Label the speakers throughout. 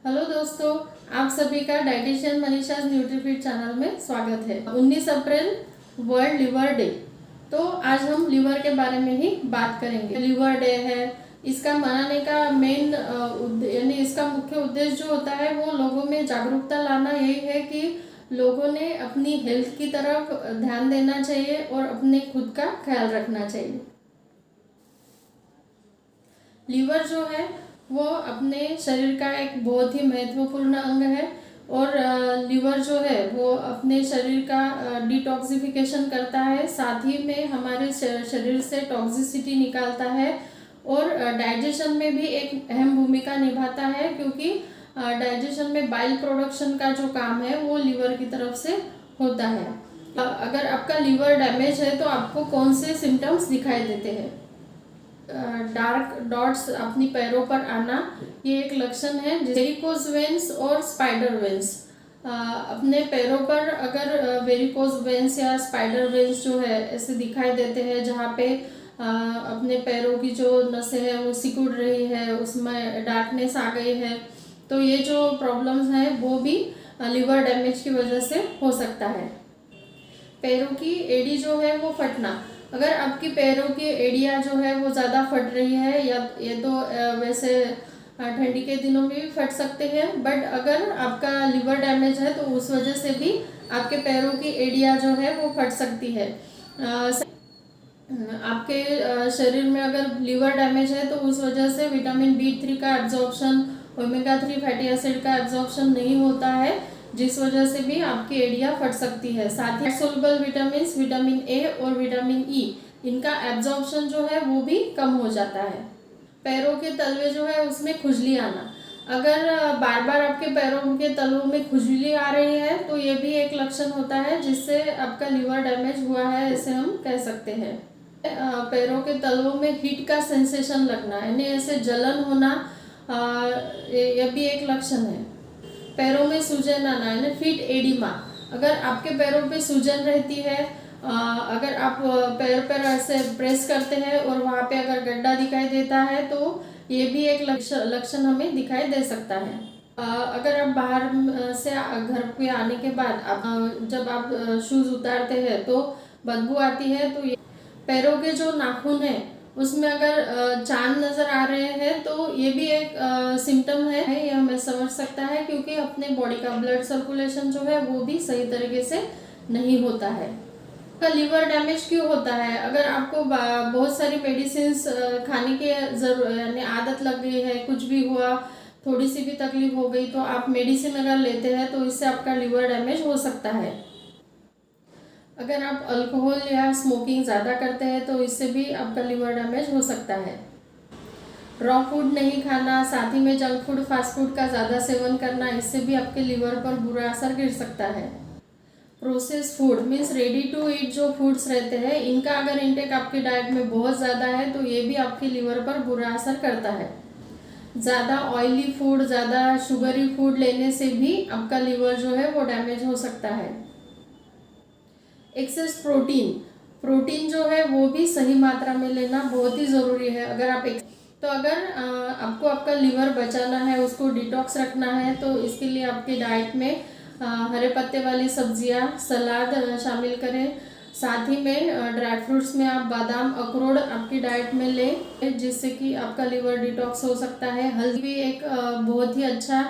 Speaker 1: Hello दोस्तों, आप सभी का डाइटिशियन मनीषाज न्यूट्रीफिट चैनल में स्वागत है। 19 अप्रैल वर्ल्ड लिवर डे। तो आज हम लिवर के बारे में ही बात करेंगे। लिवर डे है, इसका मनाने का मेन यानी इसका मुख्य उद्देश्य जो होता है वो लोगों में जागरूकता लाना यही है कि लोगों ने अपनी हेल्थ की तरफ ध्यान देना चाहिए और अपने खुद का ख्याल रखना चाहिए। लीवर जो है वो अपने शरीर का एक बहुत ही महत्वपूर्ण अंग है और लीवर जो है वो अपने शरीर का डिटॉक्सिफिकेशन करता है, साथ ही में हमारे शरीर से टॉक्सिसिटी निकालता है और डाइजेशन में भी एक अहम भूमिका निभाता है, क्योंकि डाइजेशन में बाइल प्रोडक्शन का जो काम है वो लीवर की तरफ से होता है। अगर आपका लीवर डैमेज है तो आपको कौन से सिम्टम्स दिखाई देते हैं? डार्क डॉट्स अपनी पैरों पर आना, ये एक लक्षण है। वेरिकोज वेन्स और स्पाइडर वेन्स, अपने पैरों पर अगर वेरिकोज वेन्स या स्पाइडर वेन्स जो है ऐसे दिखाई देते हैं, जहाँ पे अपने पैरों की जो नसें हैं वो सिकुड़ रही है, उसमें डार्कनेस आ गई है, तो ये जो प्रॉब्लम्स हैं वो भी लिवर डैमेज की वजह से हो सकता है। पैरों की एड़ी जो है वो फटना, अगर आपकी पैरों की एड़ियाँ जो है वो ज़्यादा फट रही है, या ये तो वैसे ठंडी के दिनों में भी फट सकते हैं, बट अगर आपका लिवर डैमेज है तो उस वजह से भी आपके पैरों की एड़ियाँ जो है वो फट सकती है। आपके शरीर में अगर लिवर डैमेज है तो उस वजह से विटामिन B3 का एब्जॉर्प्शन, ओमेगा 3 फैटी एसिड का एब्जॉर्प्शन नहीं होता है, जिस वजह से भी आपकी एड़ियाँ फट सकती है। साथ ही सोलबल विटामिन A और विटामिन E, इनका एब्जॉर्प्शन जो है वो भी कम हो जाता है। पैरों के तलवे जो है उसमें खुजली आना, अगर बार बार आपके पैरों के तलवों में खुजली आ रही है तो ये भी एक लक्षण होता है जिससे आपका लिवर डैमेज हुआ है, ऐसे हम कह सकते हैं। पैरों के तलवों में हीट का सेंसेशन लगना, यानी ऐसे जलन होना, यह भी एक लक्षण है। पैरों में सूजन आना, यानी फीट एडिमा, अगर आपके पैरों पे सूजन रहती है, अगर आप पैर पर ऐसे प्रेस करते हैं और वहाँ पे अगर गड्ढा दिखाई देता है तो ये भी एक लक्षण हमें दिखाई दे सकता है। अगर आप बाहर से घर पे आने के बाद जब आप शूज़ उतारते हैं तो बदबू आती है, तो ये पैरों के जो नाखून है उसमें अगर चांद नज़र आ रहे हैं तो ये भी एक सिम्टम है, ये हमें समझ सकता है, क्योंकि अपने बॉडी का ब्लड सर्कुलेशन जो है वो भी सही तरीके से नहीं होता है। का लिवर डैमेज क्यों होता है? अगर आपको बहुत सारी मेडिसिन खाने की यानी आदत लग गई है, कुछ भी हुआ, थोड़ी सी भी तकलीफ हो गई तो आप मेडिसिन अगर लेते हैं तो इससे आपका लिवर डैमेज हो सकता है। अगर आप अल्कोहल या स्मोकिंग ज़्यादा करते हैं तो इससे भी आपका लिवर डैमेज हो सकता है। रॉ फूड नहीं खाना, साथ ही में जंक फूड, फास्ट फूड का ज़्यादा सेवन करना, इससे भी आपके लिवर पर बुरा असर गिर सकता है। Process food means ready to eat जो फूड्स रहते हैं, इनका अगर इंटेक आपकी डाइट में बहुत ज़्यादा है तो ये भी आपके लिवर पर बुरा असर करता है। ज़्यादा ऑयली फूड, ज़्यादा शुगरी फूड लेने से भी आपका लिवर जो है वो डैमेज हो सकता है। एक्सेस प्रोटीन जो है वो भी सही मात्रा में लेना बहुत ही ज़रूरी है। अगर आपको आपका लिवर बचाना है, उसको डिटॉक्स रखना है, तो इसके लिए आपकी डाइट में हरे पत्ते वाली सब्जियां, सलाद शामिल करें। साथ ही में ड्राई फ्रूट्स में आप बादाम, अखरोट आपकी डाइट में लें, जिससे कि आपका लिवर डिटॉक्स हो सकता है। हल्दी भी एक बहुत ही अच्छा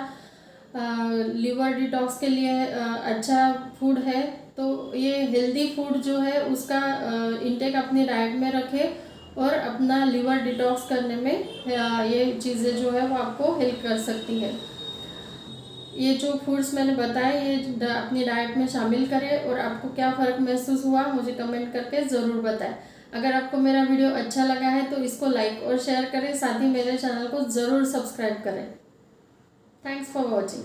Speaker 1: लिवर डिटॉक्स के लिए अच्छा फूड है, तो ये हेल्दी फूड जो है उसका इंटेक अपनी डाइट में रखें और अपना लिवर डिटॉक्स करने में ये चीज़ें जो है वो आपको हेल्प कर सकती है। ये जो फूड्स मैंने बताए ये अपनी डाइट में शामिल करें, और आपको क्या फ़र्क महसूस हुआ मुझे कमेंट करके ज़रूर बताएं। अगर आपको मेरा वीडियो अच्छा लगा है तो इसको लाइक और शेयर करें, साथ ही मेरे चैनल को ज़रूर सब्सक्राइब करें। Thanks for watching.